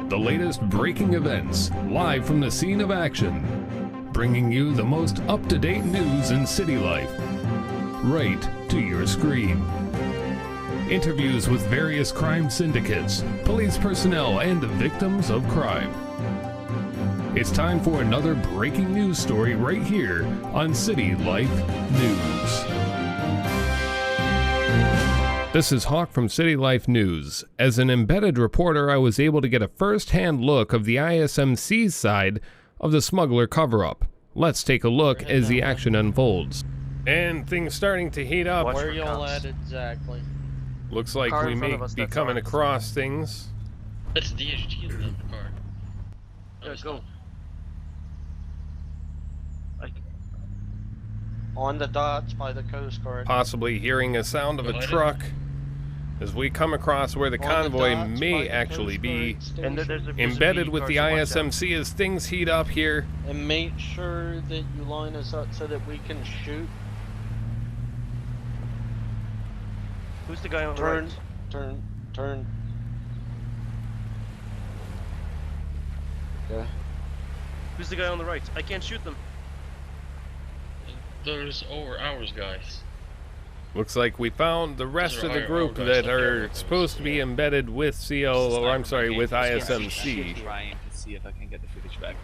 The latest breaking events, live from the scene of action, bringing you the most up-to-date news in city life, right to your screen. Interviews with various crime syndicates, police personnel, and the victims of crime. It's time for another breaking news story right here on City Life News. This is Hawk from City Life News. As an embedded reporter, I was able to get a first-hand look of the ISMC side of the smuggler cover-up. Let's take a look as the action unfolds. And things starting to heat up. Where y'all at exactly? Looks like we may be coming across things. That's DHT in the car. Yeah, go. On the dots by the Coast Guard. Possibly hearing a sound of a truck as we come across where the convoy may actually be embedded with the ISMC as things heat up here. And make sure that you line us up so that we can shoot. Who's the guy on the right? Turn. Yeah. Who's the guy on the right? I can't shoot them. There's over ours, guys. Looks like we found the rest of the group that are supposed to be embedded with with ISMC. Trying to see if I can get the footage back.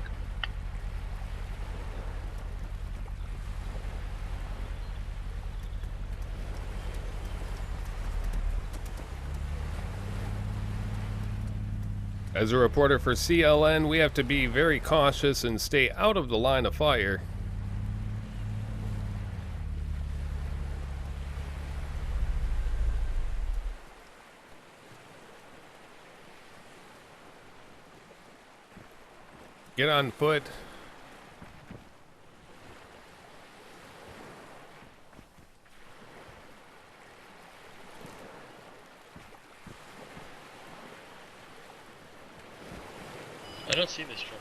As a reporter for CLN, we have to be very cautious and stay out of the line of fire. Get on foot. I don't see this truck.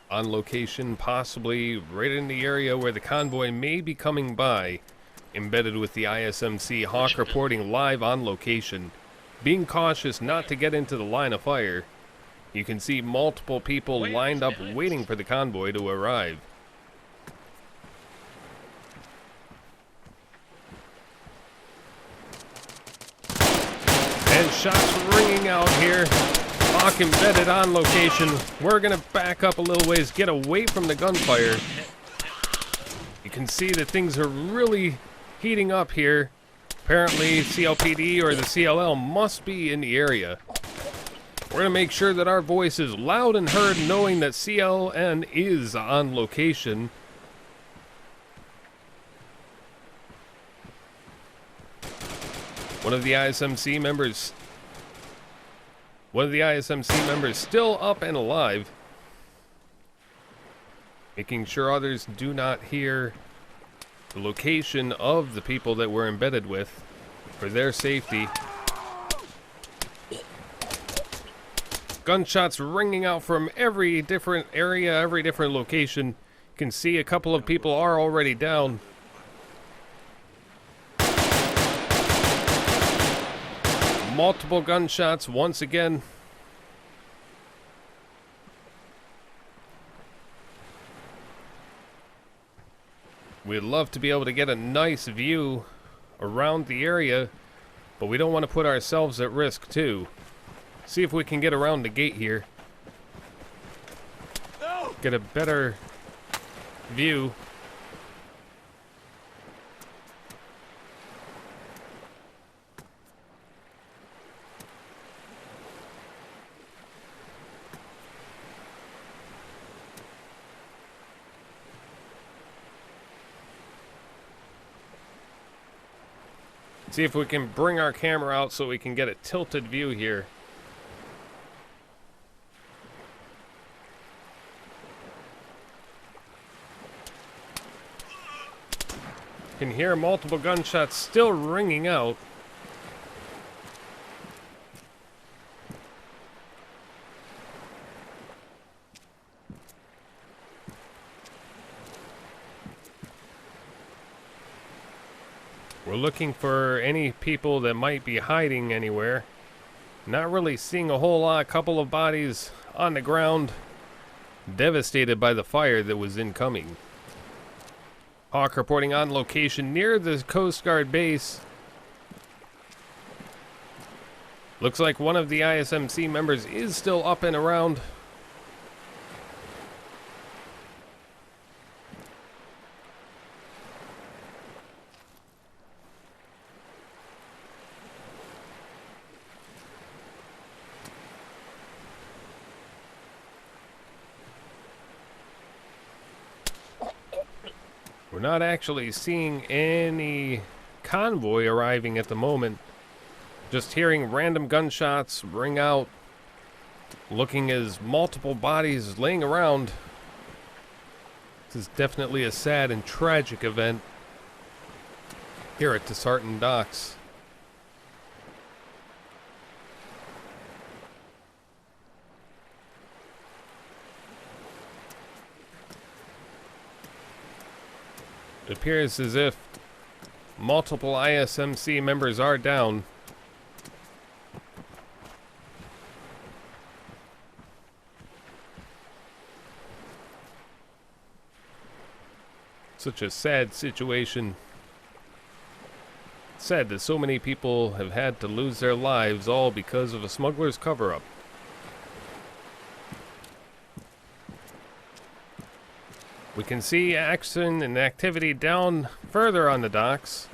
On location, possibly right in the area where the convoy may be coming by, embedded with the ISMC. Hawk reporting live on location. Being cautious not to get into the line of fire. You can see multiple people lined up waiting for the convoy to arrive. And shots ringing out here. Hawk embedded on location. We're gonna back up a little ways, get away from the gunfire. You can see that things are really heating up here. Apparently, CLPD or the CLL must be in the area. We're going to make sure that our voice is loud and heard, knowing that CLN is on location. One of the ISMC members still up and alive. Making sure others do not hear the location of the people that we're embedded with for their safety. Gunshots ringing out from every different area, every different location. You can see a couple of people are already down. Multiple gunshots once again. We'd love to be able to get a nice view around the area, but we don't want to put ourselves at risk too. See if we can get around the gate here. Get a better view. See if we can bring our camera out so we can get a tilted view here. Can hear multiple gunshots still ringing out. We're looking for any people that might be hiding anywhere. Not really seeing a whole lot. A couple of bodies on the ground, devastated by the fire that was incoming. Hawk reporting on location near the Coast Guard base. Looks like one of the ISMC members is still up and around. We're not actually seeing any convoy arriving at the moment. Just hearing random gunshots ring out, looking as multiple bodies laying around. This is definitely a sad and tragic event here at Disheartened Docks. It appears as if multiple ISMC members are down. Such a sad situation. Sad that so many people have had to lose their lives all because of a smuggler's cover-up. We can see action and activity down further on the docks.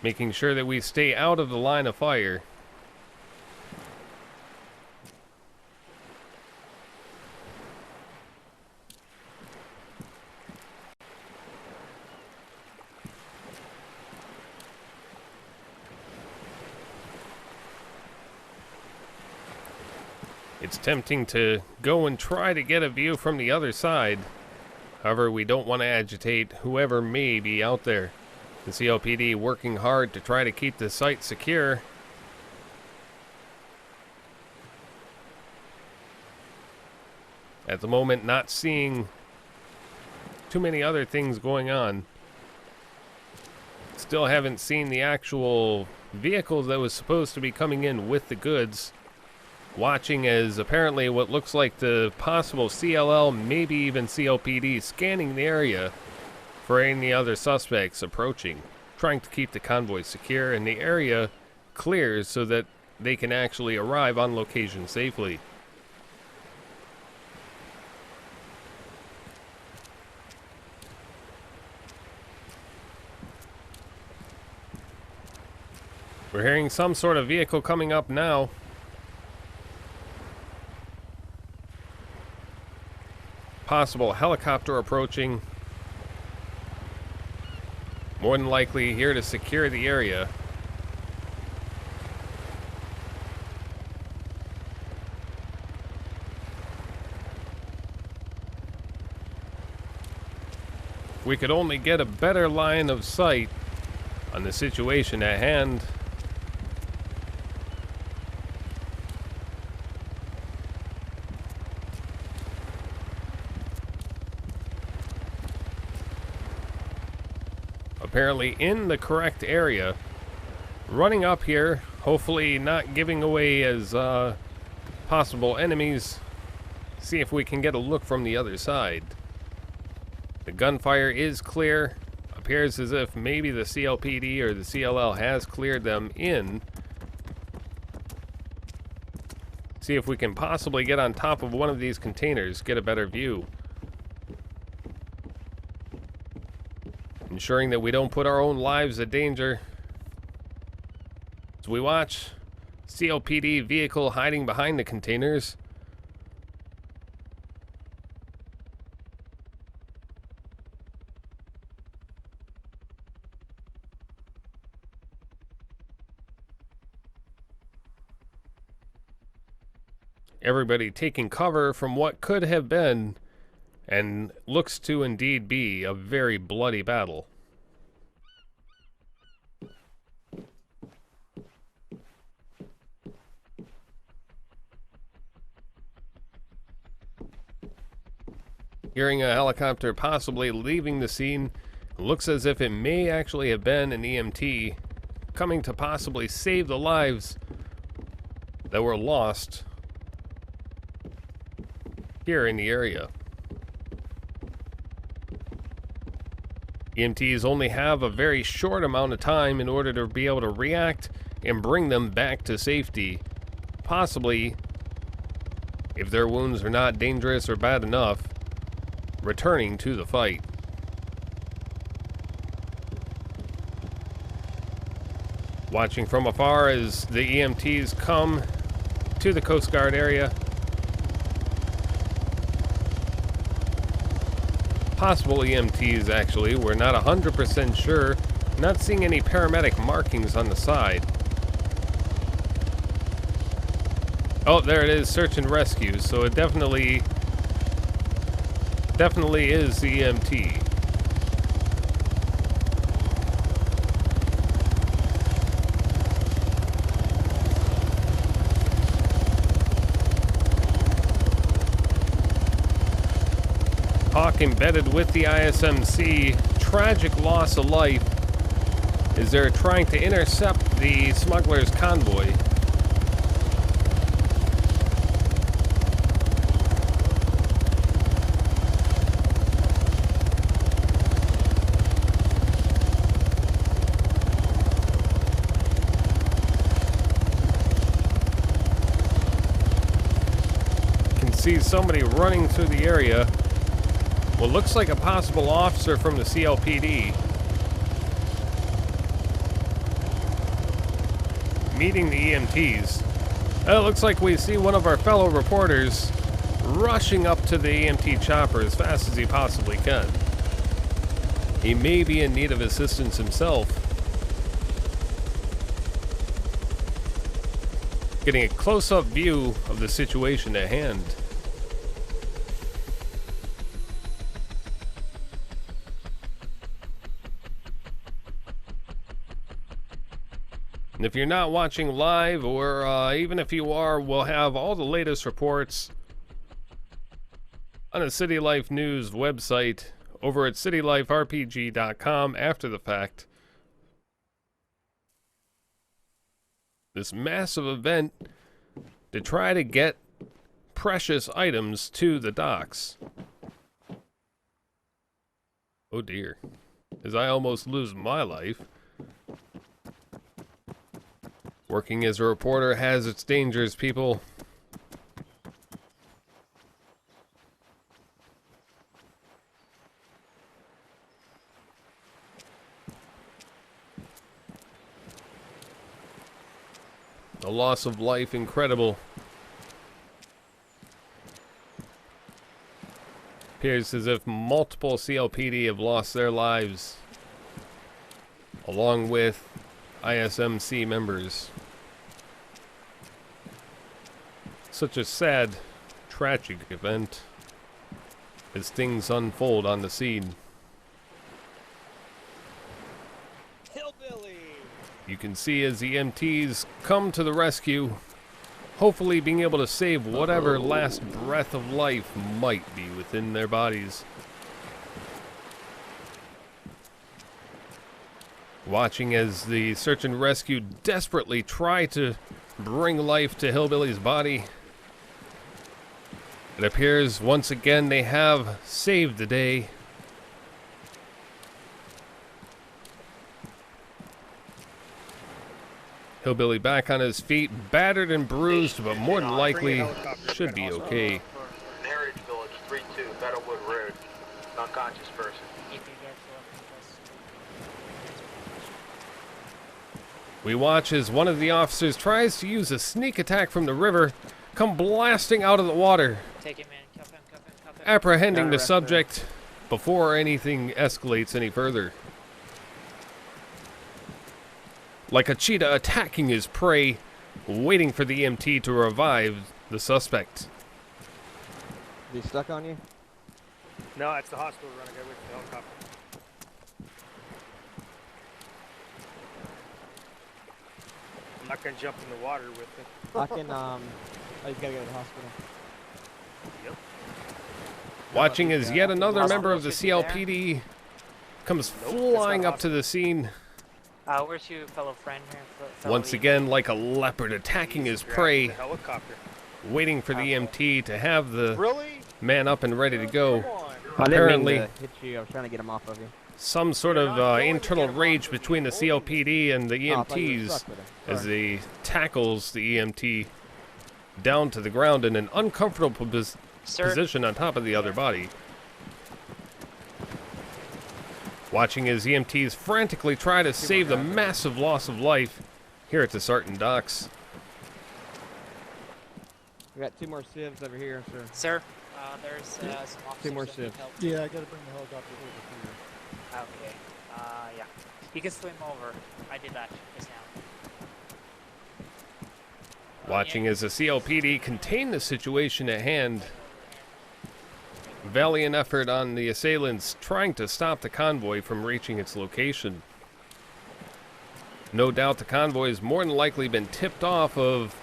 Making sure that we stay out of the line of fire. It's tempting to go and try to get a view from the other side. However, we don't want to agitate whoever may be out there. The CLPD working hard to try to keep the site secure. At the moment, not seeing too many other things going on. Still haven't seen the actual vehicle that was supposed to be coming in with the goods. Watching as apparently what looks like the possible CLL, maybe even CLPD, scanning the area for any other suspects approaching, trying to keep the convoy secure and the area clear so that they can actually arrive on location safely. We're hearing some sort of vehicle coming up now. Possible helicopter approaching. More than likely here to secure the area. If we could only get a better line of sight on the situation at hand. Apparently in the correct area. Running up here, hopefully not giving away as possible enemies. See if we can get a look from the other side. The gunfire is clear. Appears as if maybe the CLPD or the CLL has cleared them in. See if we can possibly get on top of one of these containers, get a better view. Ensuring that we don't put our own lives in danger. As we watch, CLPD vehicle hiding behind the containers. Everybody taking cover from what could have been and looks to indeed be a very bloody battle. Hearing a helicopter possibly leaving the scene, looks as if it may actually have been an EMT coming to possibly save the lives that were lost here in the area. EMTs only have a very short amount of time in order to be able to react and bring them back to safety. Possibly, if their wounds are not dangerous or bad enough, returning to the fight. Watching from afar as the EMTs come to the Coast Guard area. Possible EMTs, actually. We're not 100% sure. Not seeing any paramedic markings on the side. Oh, there it is, search and rescue. So it definitely is the EMT. Hawk embedded with the ISMC. Tragic loss of life as they're trying to intercept the smugglers' convoy. Can see somebody running through the area. What looks like a possible officer from the CLPD meeting the EMTs. It looks like we see one of our fellow reporters rushing up to the EMT chopper as fast as he possibly can. He may be in need of assistance himself. Getting a close-up view of the situation at hand. And if you're not watching live, or even if you are, we'll have all the latest reports on the City Life News website over at cityliferpg.com after the fact. This massive event to try to get precious items to the docks. Oh dear. As I almost lose my life. Working as a reporter has its dangers, people. The loss of life, incredible. Appears as if multiple CLPD have lost their lives, along with ISMC members. Such a sad, tragic event as things unfold on the scene. Hillbilly! You can see as the EMTs come to the rescue, hopefully being able to save whatever last breath of life might be within their bodies. Watching as the search and rescue desperately try to bring life to Hillbilly's body. It appears once again they have saved the day. Hillbilly back on his feet, battered and bruised, but more than likely should be okay. Heritage Village, 3-2, Meadowwood Road. Unconscious person. We watch as one of the officers tries to use a sneak attack from the river, come blasting out of the water, Take it, man. Cuff him, cuff him, cuff him. apprehending the subject before anything escalates any further. Like a cheetah attacking his prey, waiting for the EMT to revive the suspect. Is he stuck on you? No, it's the hospital running away with the helicopter. I'm not gonna jump in the water with it. I can, oh, you gotta go to the hospital. Yep. Watching as yet another Hospital member of the should be there. CLPD comes flying up to the scene, Where's your fellow friend here? Fellow once again like a leopard attacking his Grab prey, the helicopter. waiting for the EMT to have the Really? man up and ready to go. Come on. I didn't Apparently, mean to hit you. I was trying to get him off of you. some sort of internal rage between the CLPD and the Oh, I thought you were EMTs stuck with him. as Sorry. he tackles the EMT down to the ground in an uncomfortable Sir, position on top of the other body. Watching as EMTs frantically try to save the massive loss of life here at the Sarton docks. We got 2 more civs over here, sir. sir, there's some officers more that need civs. help. Yeah, I gotta bring the helicopter over here. Okay. Yeah. You can swim over. I did that just now. Watching as the CLPD contain the situation at hand. Valiant effort on the assailants trying to stop the convoy from reaching its location. No doubt the convoy has more than likely been tipped off of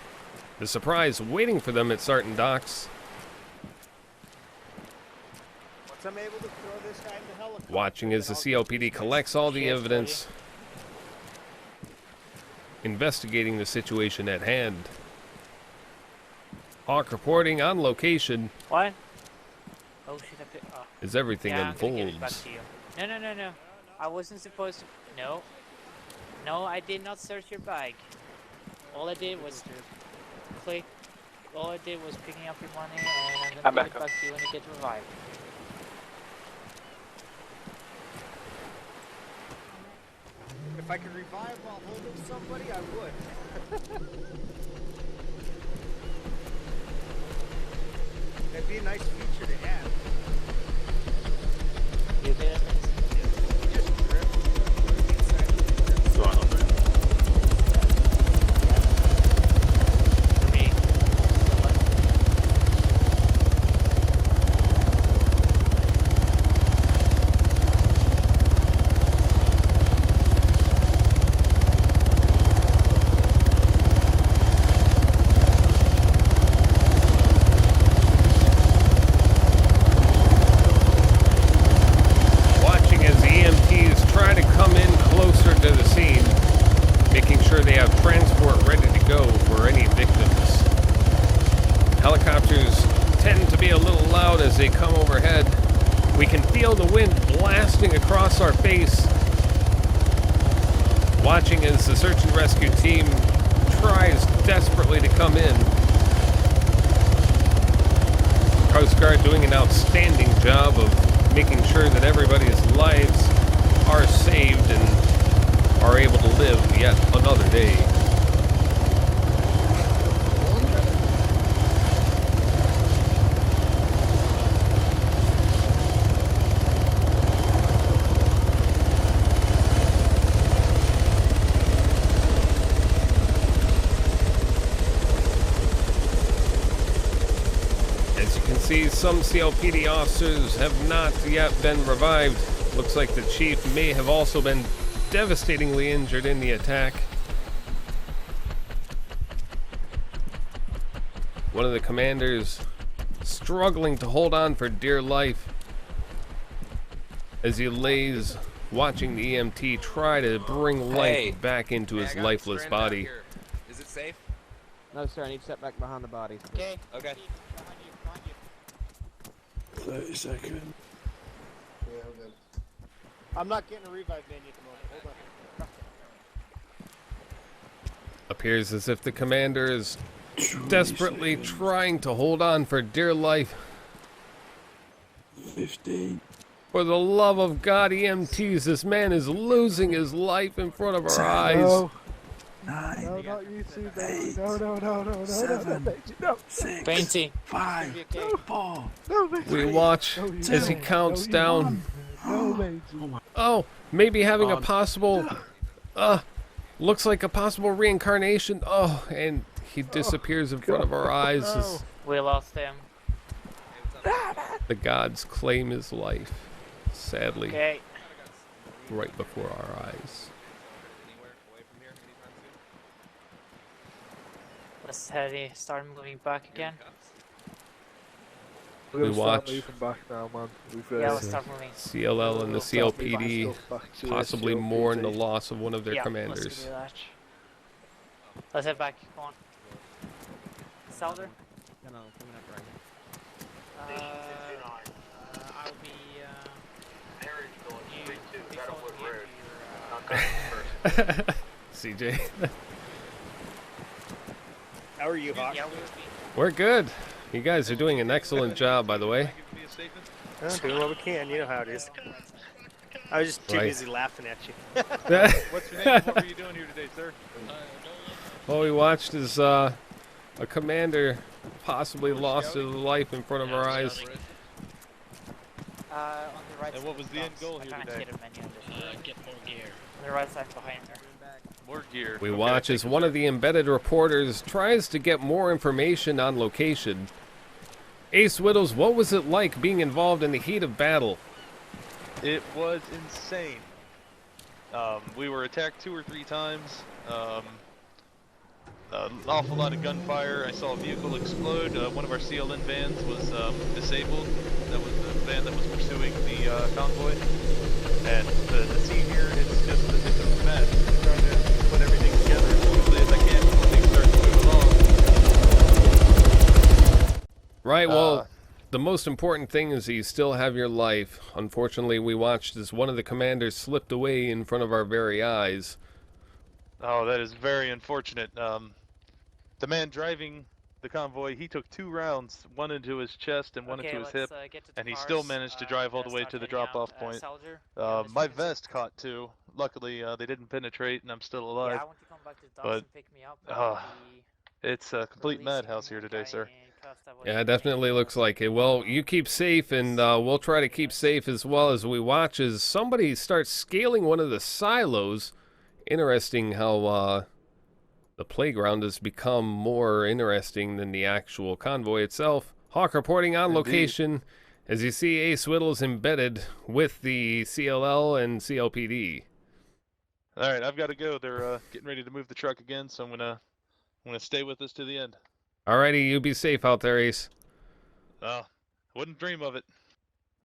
the surprise waiting for them at Sarton docks. Once I'm able to throw this guy in the helicopter, Watching as the then I'll get CLPD these guys. collects all the Cheers, evidence, investigating the situation at hand. Hawk reporting on location What? Oh shit! Oh. as everything Yeah, I'm gonna give it back unfolds. to you. No. I wasn't supposed to. No. No, I did not search your bag. All I did was click. All I did was picking up your money, and I'm gonna give it back to you when you get revived. If I could revive while holding somebody, I would. That'd be a nice feature to have. You get it? Just drift. Go on over. For me. Watching as the EMTs try to come in closer to the scene, making sure they have transport ready to go for any victims. Helicopters tend to be a little loud as they come overhead. We can feel the wind blasting across our face. Watching as the search and rescue team tries desperately to come in. Coast Guard doing an outstanding job of making sure that everybody's lives are saved and are able to live yet another day. As you can see, some CLPD officers have not yet been revived. Looks like the chief may have also been devastatingly injured in the attack. One of the commanders struggling to hold on for dear life as he lays watching the EMT try to bring life back into his lifeless body. Is it safe? No, sir. I need to step back behind the bodies. Okay. Okay. Behind you. 30 seconds. Yeah, I'm good. I'm not getting a revive menu at the moment. Hold on. Appears as if the commander is desperately trying to hold on for dear life. 15. For the love of God, EMTs, this man is losing his life in front of our eyes. No. 9. No, not you two, baby. No. 7. No. 6. 20. 5. Should be okay. 4. No, baby. We watch as he counts down. Oh, maybe having a possible, looks like a possible reincarnation. Oh, and he disappears in front of our eyes as We lost him. the gods claim his life, sadly, Okay. right before our eyes. Let's start moving back again. We're gonna We start watch. moving back now, man. We've Yeah, let's start moving. CLL and the CLPD possibly mourn the CLPD. loss of one of their Yeah, commanders. let's do that. Let's head back. Come on. Sounder? No, coming up right. I'll be, Heritage Village, 3-2, Meadowwood you, Road. CJ. How are you, Hawk? Yeah, we'll be. We're good. You guys are doing an excellent job, by the way. Doing what we can. You know how it is. I was just too Right. busy laughing at you. What's your name? What were you doing here today, sir? All we watched is a commander possibly lost his life in front of our eyes. On the right And what was the end goal here today? Get more gear. On the right side behind there. More gear. We Okay, watch as one of the embedded reporters tries to get more information on location. Ace Whittles, what was it like being involved in the heat of battle? It was insane. We were attacked 2 or 3 times. An awful lot of gunfire. I saw a vehicle explode. One of our CLN vans was disabled. That was the van that was pursuing the convoy. And the scene here, it's just it's a mess. I'm trying to put everything together as quickly as I can before things start to move along. Right, well, the most important thing is that you still have your life. Unfortunately, we watched as one of the commanders slipped away in front of our very eyes. Oh, that is very unfortunate. The man driving the convoy, he took 2 rounds, one into his chest and one into his hip, and he still managed to drive all the way to the drop-off point. My vest caught 2. Luckily, they didn't penetrate, and I'm still alive. Yeah, I want to come back to Dawson and pick me up. It's a complete madhouse here today, sir. Yeah, it definitely looks like it. Well, you keep safe, and we'll try to keep safe as well as we watch as somebody starts scaling one of the silos. Interesting how the playground has become more interesting than the actual convoy itself. Hawk reporting on location as you see Ace Whittles embedded with the CLL and CLPD. Alright, I've got to go. They're getting ready to move the truck again, so I'm gonna stay with us to the end. Alrighty, you be safe out there, Ace. Oh, wouldn't dream of it.